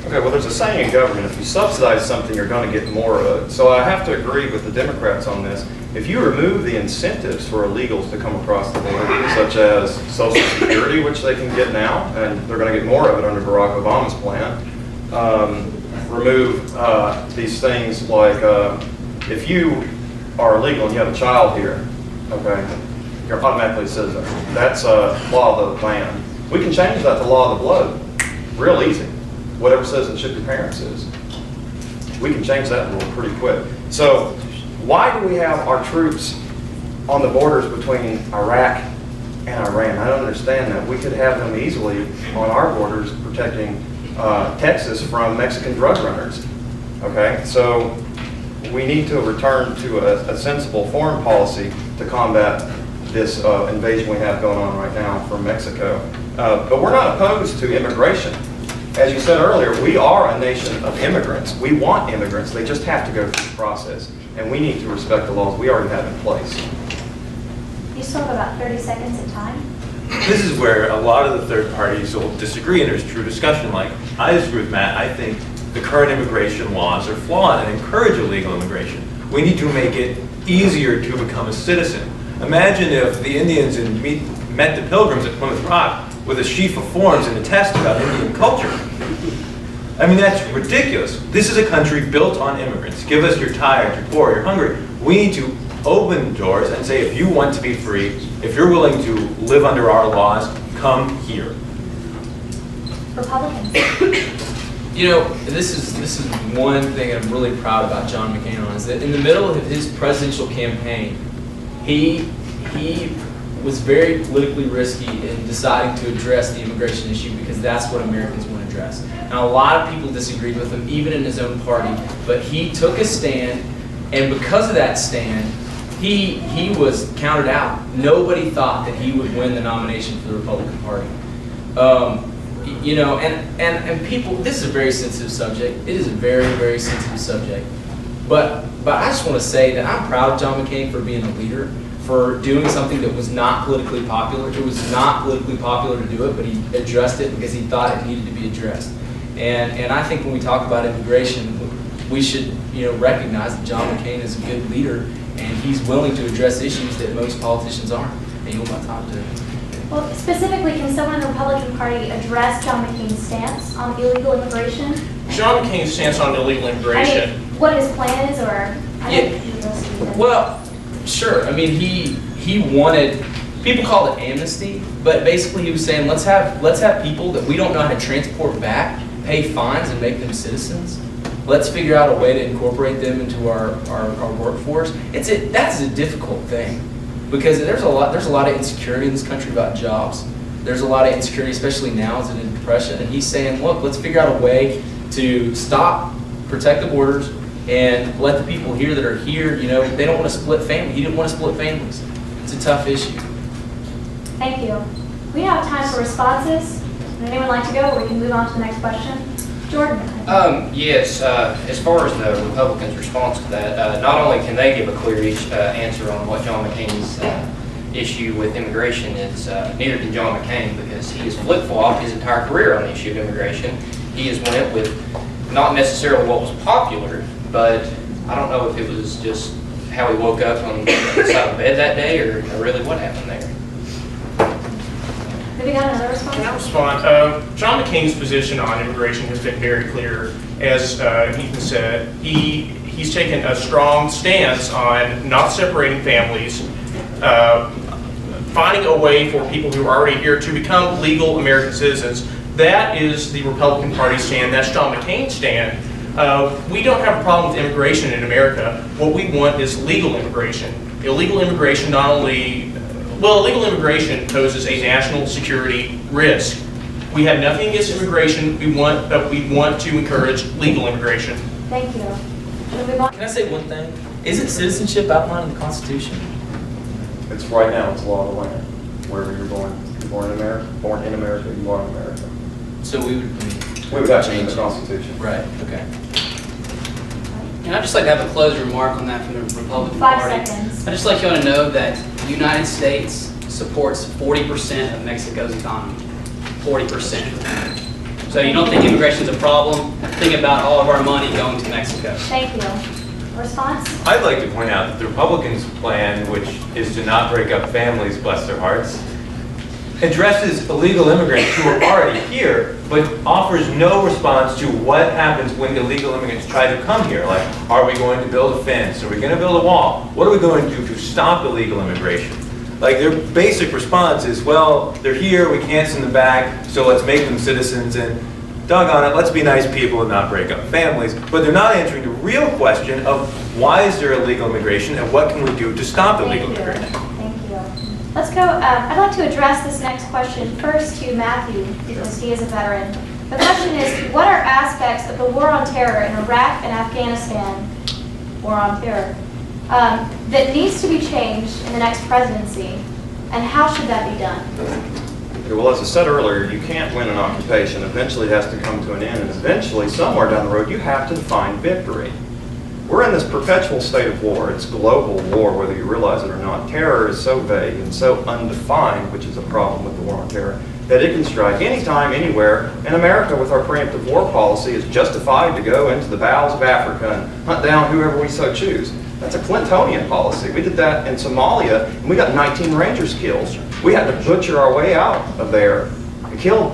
Okay, well, there's a saying in government, if you subsidize something, you're going to get more of it. So I have to agree with the Democrats on this. If you remove the incentives for illegals to come across the border, such as Social Security, which they can get now, and they're going to get more of it under Barack Obama's plan, remove these things like if you are illegal and you have a child here, okay, you're automatically a citizen. That's law of the land. We can change that to law of the blood real easy. Whatever citizenship your parents is. We can change that rule pretty quick. So why do we have our troops on the borders between Iraq and Iran? I don't understand that. We could have them easily on our borders protecting Texas from Mexican drug runners. Okay, so we need to return to a sensible foreign policy to combat this invasion we have going on right now from Mexico. But we're not opposed to immigration. As you said earlier, we are a nation of immigrants. We want immigrants. They just have to go through the process. And we need to respect the laws we already have in place. You still have about 30 seconds of time. This is where a lot of the third parties will disagree, and there's true discussion. Like, I disagree with Matt. I think the current immigration laws are flawed and encourage illegal immigration. We need to make it easier to become a citizen. Imagine if the Indians met the Pilgrims at Plymouth Rock with a sheaf of forms and a test about Indian culture. I mean, that's ridiculous. This is a country built on immigrants. Give us you're tired, you're poor, you're hungry. We need to open doors and say, if you want to be free, if you're willing to live under our laws, come here. Republicans. You know, this is one thing I'm really proud about John McCain on, is that in the middle of his presidential campaign, he was very politically risky in deciding to address the immigration issue because that's what Americans want to address. Now, a lot of people disagreed with him, even in his own party, but he took a stand, and because of that stand, he was counted out. Nobody thought that he would win the nomination for the Republican Party. You know, and people, this is a very sensitive subject. It is a very, very sensitive subject. But I just want to say that I'm proud of John McCain for being a leader, for doing something that was not politically popular. It was not politically popular to do it, but he addressed it because he thought it needed to be addressed. And I think when we talk about immigration, we should, you know, recognize that John McCain is a good leader, and he's willing to address issues that most politicians aren't. And you'll my time to. Well, specifically, can someone in the Republican Party address John McCain's stance on illegal immigration? John McCain's stance on illegal immigration. I mean, what his plan is, or Well, sure. I mean, he wanted, people call it amnesty, but basically he was saying let's have people that we don't know how to transport back pay fines and make them citizens. Let's figure out a way to incorporate them into our workforce. That's a difficult thing because there's a lot of insecurity in this country about jobs. There's a lot of insecurity, especially now as in depression. And he's saying, look, let's figure out a way to stop, protect the borders, and let the people here that are here, you know, they don't want to split family. He didn't want to split families. It's a tough issue. Thank you. We have time for responses. Would anyone like to go, or we can move on to the next question? Jordan. Yes, as far as the Republicans' response to that, not only can they give a clear answer on what John McCain's issue with immigration is, neither can John McCain, because he has flip-flopped his entire career on the issue of immigration. He has went with not necessarily what was popular, but I don't know if it was just how he woke up on the side of the bed that day, or really what happened there. Have we got another response? Can I respond? John McCain's position on immigration has been very clear. As Ethan said, he's taken a strong stance on not separating families, finding a way for people who are already here to become legal American citizens. That is the Republican Party stand. That's John McCain's stand. We don't have a problem with immigration in America. What we want is legal immigration. Illegal immigration not only, well, illegal immigration poses a national security risk. We have nothing against immigration. We want to encourage legal immigration. Thank you. Should we move on? Can I say one thing? Isn't citizenship outlined in the Constitution? It's right now, it's law of the land. Wherever you're born in America, you are in America. So we would, We would have to change the Constitution. right, okay. And I'd just like to have a closing remark on that from the Republican 5 Party. seconds. I'd just like you all to know that the United States supports 40% of Mexico's economy. 40%. So you don't think immigration is a problem? Think about all of our money going to Mexico. Thank you. Response? I'd like to point out that the Republicans' plan, which is to not break up families, bless their hearts, addresses illegal immigrants who are already here, but offers no response to what happens when illegal immigrants try to come here. Like, are we going to build a fence? Are we going to build a wall? What are we going to do to stop illegal immigration? Like, their basic response is, well, they're here, we can't send them back, so let's make them citizens, and doggone it, let's be nice people and not break up families. But they're not answering the real question of why is there illegal immigration and what can we do to stop illegal immigration? Thank you. Let's go, I'd like to address this next question first to Matthew, because he is a veteran. The question is, what are aspects of the war on terror in Iraq and Afghanistan, war on terror, that needs to be changed in the next presidency, and how should that be done? Okay, well, as I said earlier, you can't win an occupation. Eventually it has to come to an end, and eventually, somewhere down the road, you have to define victory. We're in this perpetual state of war. It's global war, whether you realize it or not. Terror is so vague and so undefined, which is a problem with the war on terror, that it can strike anytime, anywhere. And America, with our preemptive war policy, is justified to go into the bowels of Africa and hunt down whoever we so choose. That's a Clintonian policy. We did that in Somalia, and we got 19 Rangers killed. We had to butcher our way out of there and kill,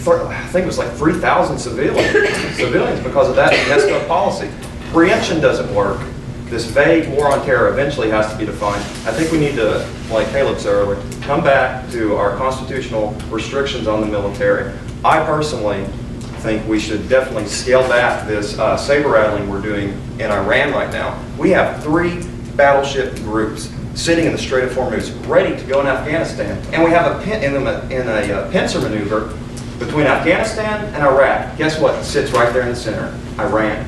I think it was like 3,000 civilians because of that messed up policy. Preemption doesn't work. This vague war on terror eventually has to be defined. I think we need to, like Caleb said earlier, come back to our constitutional restrictions on the military. I personally think we should definitely scale back this saber rattling we're doing in Iran right now. We have 3 battleship groups sitting in the Strait of Hormuz ready to go in Afghanistan. And we have a pincer maneuver between Afghanistan and Iraq. Guess what sits right there in the center? Iran.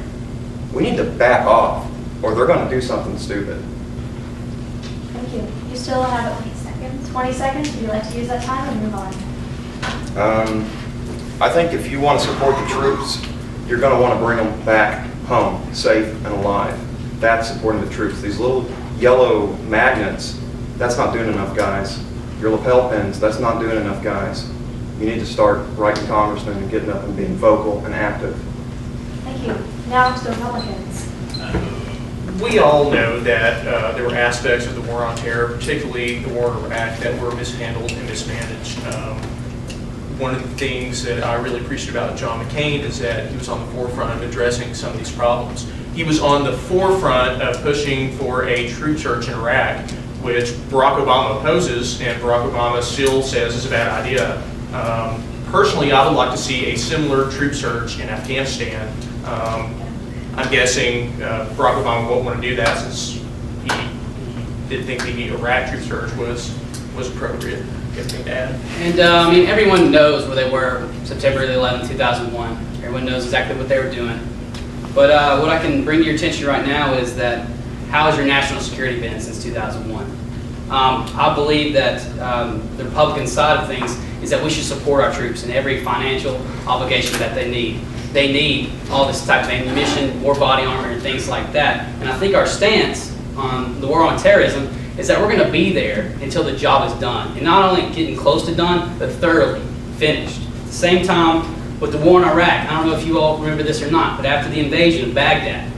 We need to back off, or they're going to do something stupid. Thank you. You still have 20 seconds. Would you like to use that time and move on? I think if you want to support the troops, you're going to want to bring them back home, safe and alive. That's supporting the troops. These little yellow magnets, that's not doing enough, guys. Your lapel pins, that's not doing enough, guys. You need to start writing congressmen and getting up and being vocal and active. Thank you. Now to the Republicans. We all know that there were aspects of the war on terror, particularly the war in Iraq, that were mishandled and mismanaged. One of the things that I really appreciate about John McCain is that he was on the forefront of addressing some of these problems. He was on the forefront of pushing for a troop search in Iraq, which Barack Obama opposes, and Barack Obama still says is a bad idea. Personally, I would like to see a similar troop search in Afghanistan. I'm guessing Barack Obama won't want to do that since he didn't think the Iraq troop search was appropriate. Anything to add? And I mean, everyone knows where they were September 11, 2001. Everyone knows exactly what they were doing. But what I can bring to your attention right now is that how has your national security been since 2001? I believe that the Republican side of things is that we should support our troops in every financial obligation that they need. They need all this type of ammunition, more body armor, and things like that. And I think our stance on the war on terrorism is that we're going to be there until the job is done. And not only getting close to done, but thoroughly finished. At the same time, with the war in Iraq, I don't know if you all remember this or not, but after the invasion of Baghdad,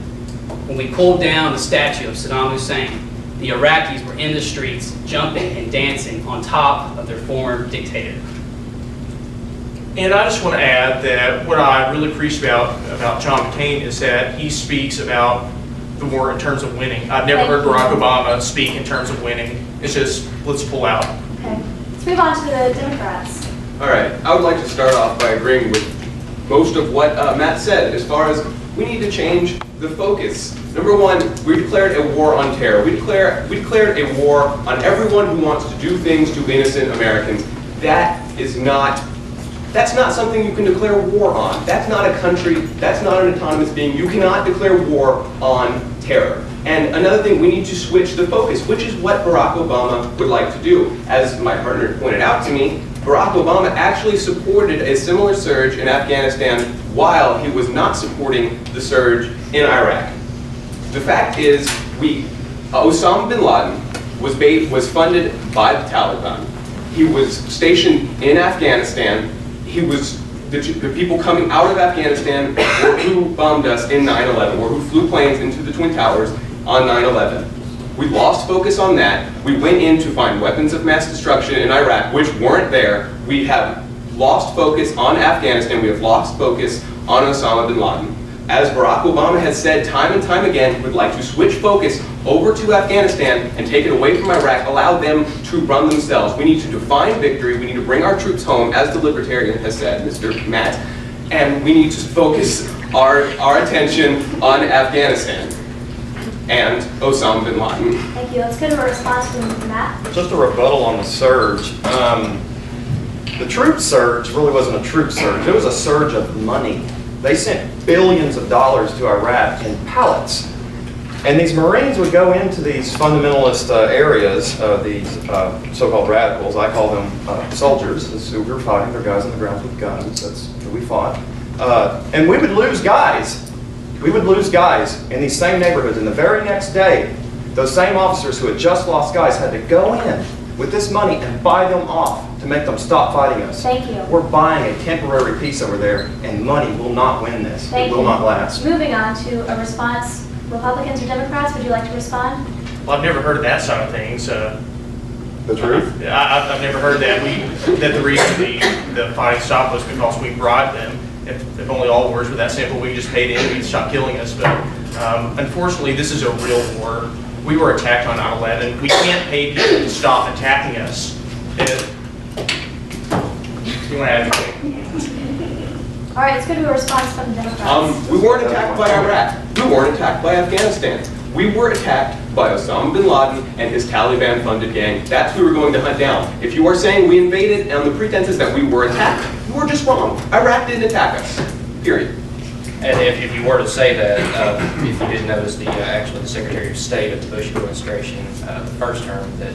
when we pulled down the statue of Saddam Hussein, the Iraqis were in the streets jumping and dancing on top of their former dictator. And I just want to add that what I really appreciate about John McCain is that he speaks about the war in terms of winning. I've never heard Barack Obama speak in terms of winning. It's just, let's pull out. Okay. Let's move on to the Democrats. All right, I would like to start off by agreeing with most of what Matt said as far as we need to change the focus. Number one, we declared a war on terror. We declared a war on everyone who wants to do things to innocent Americans. That's not something you can declare war on. That's not a country, that's not an autonomous being. You cannot declare war on terror. And another thing, we need to switch the focus, which is what Barack Obama would like to do. As my partner pointed out to me, Barack Obama actually supported a similar surge in Afghanistan while he was not supporting the surge in Iraq. The fact is, Osama bin Laden was funded by the Taliban. He was stationed in Afghanistan. The people coming out of Afghanistan were who bombed us in 9/11, or who flew planes into the Twin Towers on 9/11. We lost focus on that. We went in to find weapons of mass destruction in Iraq, which weren't there. We have lost focus on Afghanistan. We have lost focus on Osama bin Laden. As Barack Obama has said time and time again, would like to switch focus over to Afghanistan and take it away from Iraq, allow them to run themselves. We need to define victory. We need to bring our troops home, as the Libertarian has said, Mr. Matt, and we need to focus our attention on Afghanistan and Osama bin Laden. Thank you. Let's go to a response from Matt. Just a rebuttal on the surge. The troop surge really wasn't a troop surge. It was a surge of money. They sent billions of dollars to Iraq in pallets. And these Marines would go into these fundamentalist areas, these so-called radicals. I call them soldiers. That's who we were fighting. They're guys on the ground with guns. That's who we fought. And we would lose guys. We would lose guys in these same neighborhoods. And the very next day, those same officers who had just lost guys had to go in with this money and buy them off to make them stop fighting us. Thank you. We're buying a temporary peace over there, and money will not win this. Thank It will you. not last. Moving on to a response. Republicans or Democrats, would you like to respond? Well, I've never heard of that side of things. The truth? I've never heard that the reason the fighting stopped was because we bribed them. If only all wars were that simple, we just paid in, we'd stop killing us. But unfortunately, this is a real war. We were attacked on 9/11. We can't pay people to stop attacking us. You want to add anything? All right, let's go to a response from the Democrats. We weren't attacked by Iraq. We weren't attacked by Afghanistan. We were attacked by Osama bin Laden and his Taliban-funded gang. That's who we were going to hunt down. If you are saying we invaded on the pretenses that we were attacked, you are just wrong. Iraq didn't attack us, period. And if you were to say that, if you didn't notice, actually the Secretary of State of the Bush administration, the first term that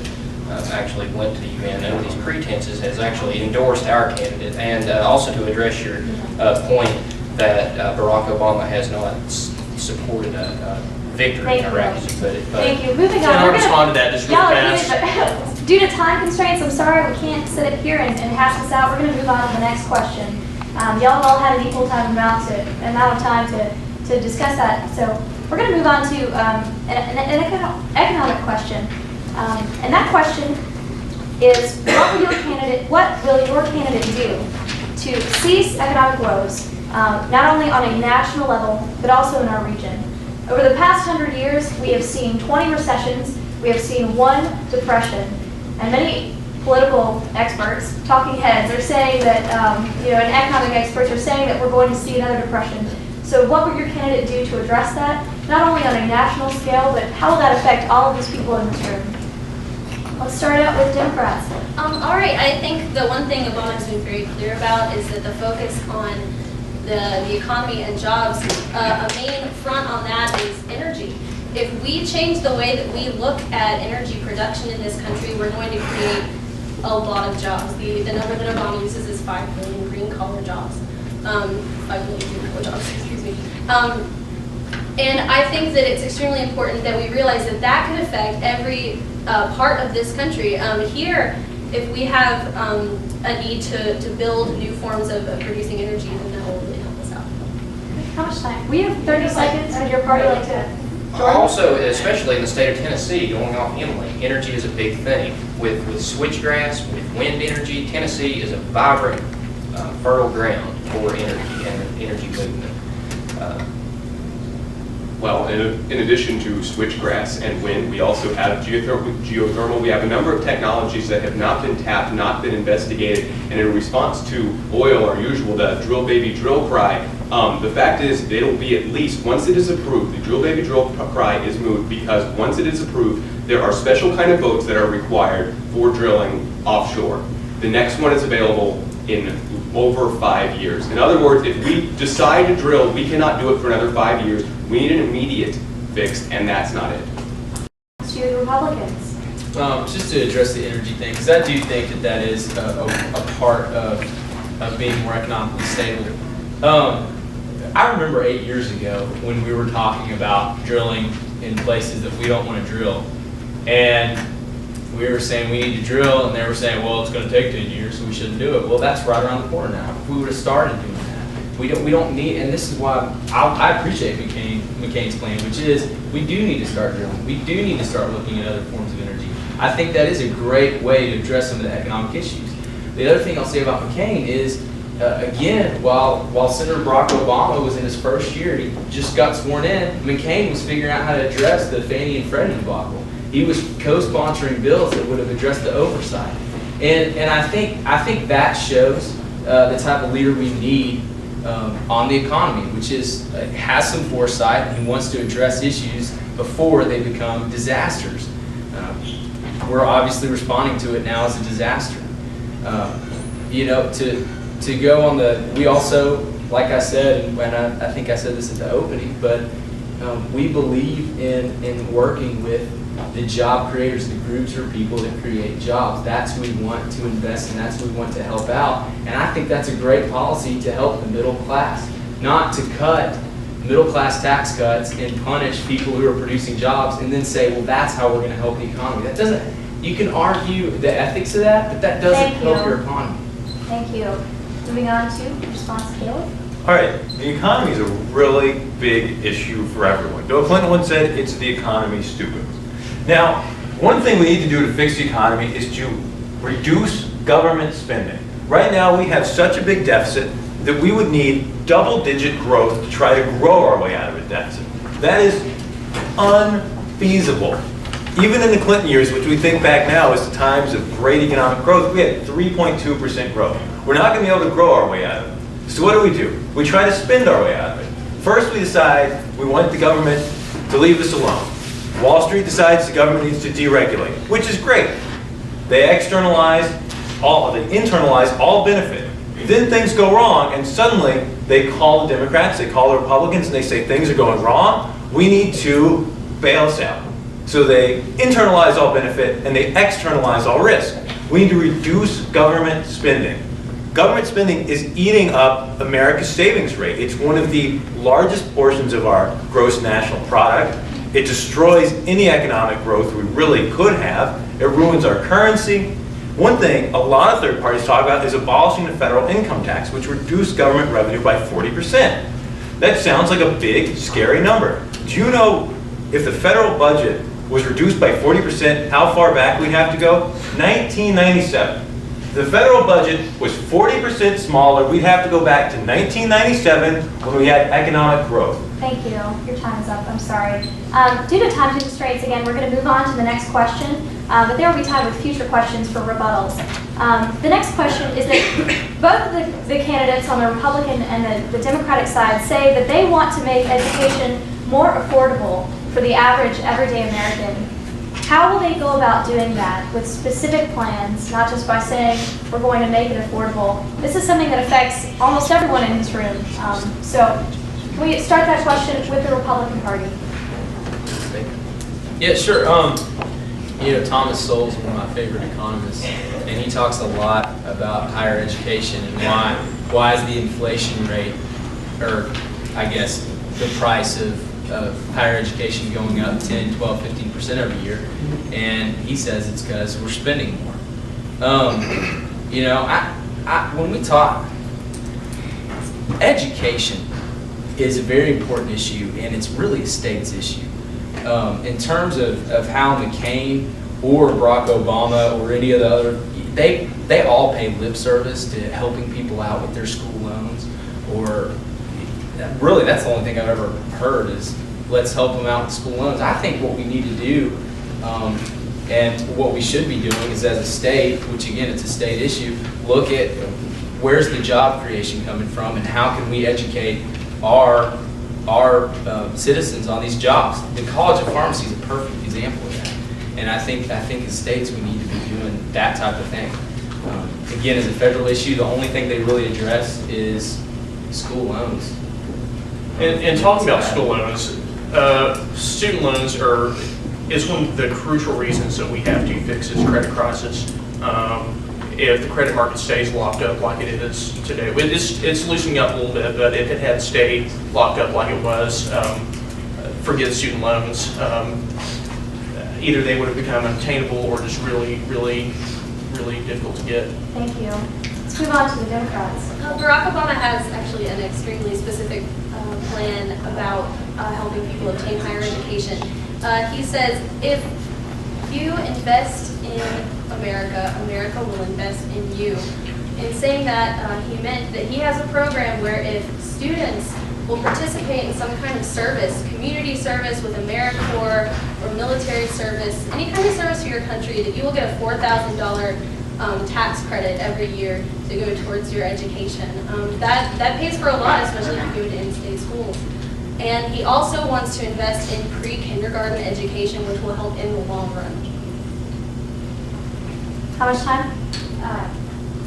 actually went to the UN under these pretenses, has actually endorsed our candidate. And also to address your point that Barack Obama has not supported a victory in Iraq, as you put it. But Thank you. Moving Can on. I We're respond to that just real fast? but due to time constraints, I'm sorry we can't sit up here and hash this out. We're going to move on to the next question. Y'all all had an equal amount of time to discuss that. So we're going to move on to an economic question. And that question is, what will your candidate do to cease economic woes, not only on a national level, but also in our region? Over the past 100 years, we have seen 20 recessions, we have seen 1 depression, and many political experts, talking heads, are saying that, and economic experts are saying that we're going to see another depression. So what would your candidate do to address that, not only on a national scale, but how will that affect all of these people in this room? Let's start out with Democrats. All right, I think the one thing Obama's been very clear about is that the focus on the economy and jobs, a main front on that is energy. If we change the way that we look at energy production in this country, we're going to create a lot of jobs. The number that Obama uses is 5 million green-collar jobs. 5 million green-collar jobs, excuse me. And I think that it's extremely important that we realize that that can affect every part of this country. Here, if we have a need to build new forms of producing energy, then that will really help us out. How much time? We have 30 seconds. Would your party like to? also, especially in the state of Tennessee, going off inland, energy is a big thing. With switchgrass, with wind energy, Tennessee is a vibrant, fertile ground for energy and energy movement. Well, in addition to switchgrass and wind, we also have geothermal. We have a number of technologies that have not been tapped, not been investigated, and in response to oil, our usual, the drill baby drill cry, the fact is it'll be at least, once it is approved, the drill baby drill cry is moved because once it is approved, there are special kind of boats that are required for drilling offshore. The next one is available in over 5 years. In other words, if we decide to drill, we cannot do it for another 5 years. We need an immediate fix, and that's not it. To the Republicans. Just to address the energy thing, because I do think that that is a part of being more economically stable. I remember 8 years ago when we were talking about drilling in places that we don't want to drill, and we were saying we need to drill, and they were saying, well, it's going to take 10 years, so we shouldn't do it. Well, that's right around the corner now. If we would have started doing that, we don't need, and this is why I appreciate McCain's plan, which is we do need to start drilling. We do need to start looking at other forms of energy. I think that is a great way to address some of the economic issues. The other thing I'll say about McCain is, again, while Senator Barack Obama was in his first year, he just got sworn in, McCain was figuring out how to address the Fannie and Freddie debacle. He was co-sponsoring bills that would have addressed the oversight. And I think that shows the type of leader we need on the economy, which is has some foresight and he wants to address issues before they become disasters. We're obviously responding to it now as a disaster. You know, to go on we also, like I said, and I think I said this at the opening, but we believe in working with the job creators, the groups or people that create jobs. That's who we want to invest in, that's who we want to help out. And I think that's a great policy to help the middle class, not to cut middle class tax cuts and punish people who are producing jobs and then say, well, that's how we're going to help the economy. That doesn't, you can argue the ethics of that, but that doesn't help your economy. Thank you. Moving on to response, Caleb. All right, the economy is a really big issue for everyone. Bill Clinton once said, it's the economy, stupid. Now, one thing we need to do to fix the economy is to reduce government spending. Right now, we have such a big deficit that we would need double-digit growth to try to grow our way out of a deficit. That is unfeasible. Even in the Clinton years, which we think back now as times of great economic growth, we had 3.2% growth. We're not going to be able to grow our way out of it. So what do? We try to spend our way out of it. First, we decide we want the government to leave us alone. Wall Street decides the government needs to deregulate, which is great. They internalize all benefit. Then things go wrong, and suddenly they call the Democrats, they call the Republicans, and they say things are going wrong. We need to bail us out. So they internalize all benefit and they externalize all risk. We need to reduce government spending. Government spending is eating up America's savings rate. It's one of the largest portions of our gross national product. It destroys any economic growth we really could have. It ruins our currency. One thing a lot of third parties talk about is abolishing the federal income tax, which reduced government revenue by 40%. That sounds like a big, scary number. Do you know if the federal budget was reduced by 40%, how far back we'd have to go? 1997. The federal budget was 40% smaller. We'd have to go back to 1997 when we had economic growth. Thank you. Your time is up. I'm sorry. Due to time constraints, again, we're going to move on to the next question, but there will be time with future questions for rebuttals. The next question is that both the candidates on the Republican and the Democratic side say that they want to make education more affordable for the average, everyday American. How will they go about doing that with specific plans, not just by saying we're going to make it affordable? This is something that affects almost everyone in this room. So can we start that question with the Republican Party? Yeah, sure. You know, Thomas Sowell's one of my favorite economists, and he talks a lot about higher education and why is the inflation rate, or I guess the price of higher education going up 10, 12, 15% every year, and he says it's because we're spending more. You know, when we talk, education is a very important issue, and it's really a state's issue. In terms of how McCain or Barack Obama or any of the other, they all pay lip service to helping people out with their school loans, or really that's the only thing I've ever heard is let's help them out with school loans. I think what we need to do, and what we should be doing is, as a state, which again, it's a state issue, look at where's the job creation coming from and how can we educate our citizens on these jobs. The College of Pharmacy is a perfect example of that. And I think as states, we need to be doing that type of thing. Again, as a federal issue, the only thing they really address is school loans. And talking about school loans, student loans is one of the crucial reasons that we have to fix this credit crisis. If the credit market stays locked up like it is today, it's loosening up a little bit, but if it had stayed locked up like it was, forget student loans, either they would have become unattainable or just really, really, really difficult to get. Thank you. Let's move on to the Democrats. Barack Obama has actually an extremely specific plan about helping people obtain higher education. He says, if you invest in America, America will invest in you. In saying that, he meant that he has a program where if students will participate in some kind of service, community service with AmeriCorps or military service, any kind of service for your country, that you will get a $4,000 tax credit every year to go towards your education. That pays for a lot, especially if you go to in-state schools. And he also wants to invest in pre-kindergarten education, which will help in the long run. How much time?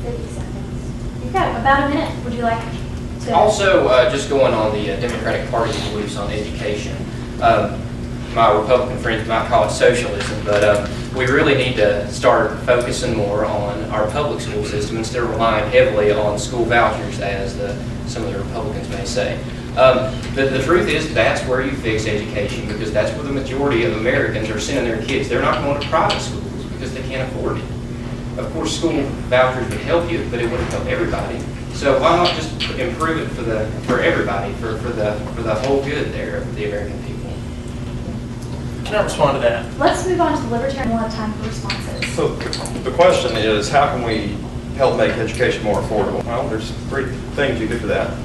50 seconds. You've got about a minute. Would you like to? Also, just going on the Democratic Party's beliefs on education, my Republican friends might call it socialism, but we really need to start focusing more on our public school system instead of relying heavily on school vouchers, as some of the Republicans may say. The truth is, that's where you fix education, because that's where the majority of Americans are sending their kids. They're not going to private schools because they can't afford it. Of course, school vouchers would help you, but it wouldn't help everybody. So why not just improve it for everybody, for the whole good there of the American people? Can I respond to that? Let's move on to the Libertarian. We'll have time for responses. So the question is, how can we help make education more affordable? Well, there's 3 things you do for that.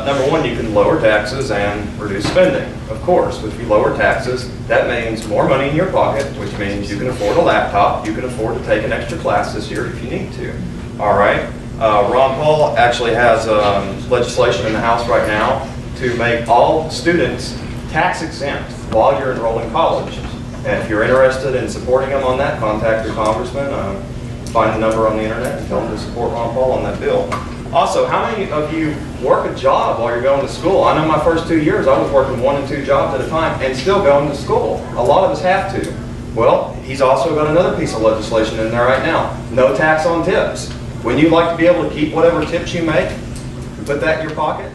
Number 1, you can lower taxes and reduce spending. Of course, if you lower taxes, that means more money in your pocket, which means you can afford a laptop, you can afford to take an extra class this year if you need to. All right? Ron Paul actually has legislation in the House right now to make all students tax exempt while you're enrolling in college. And if you're interested in supporting them on that, contact your congressman, find the number on the internet and tell them to support Ron Paul on that bill. Also, how many of you work a job while you're going to school? I know my first 2 years I was working 1 and 2 jobs at a time and still going to school. A lot of us have to. Well, he's also got another piece of legislation in there right now. No tax on tips. Wouldn't you like to be able to keep whatever tips you make and put that in your pocket?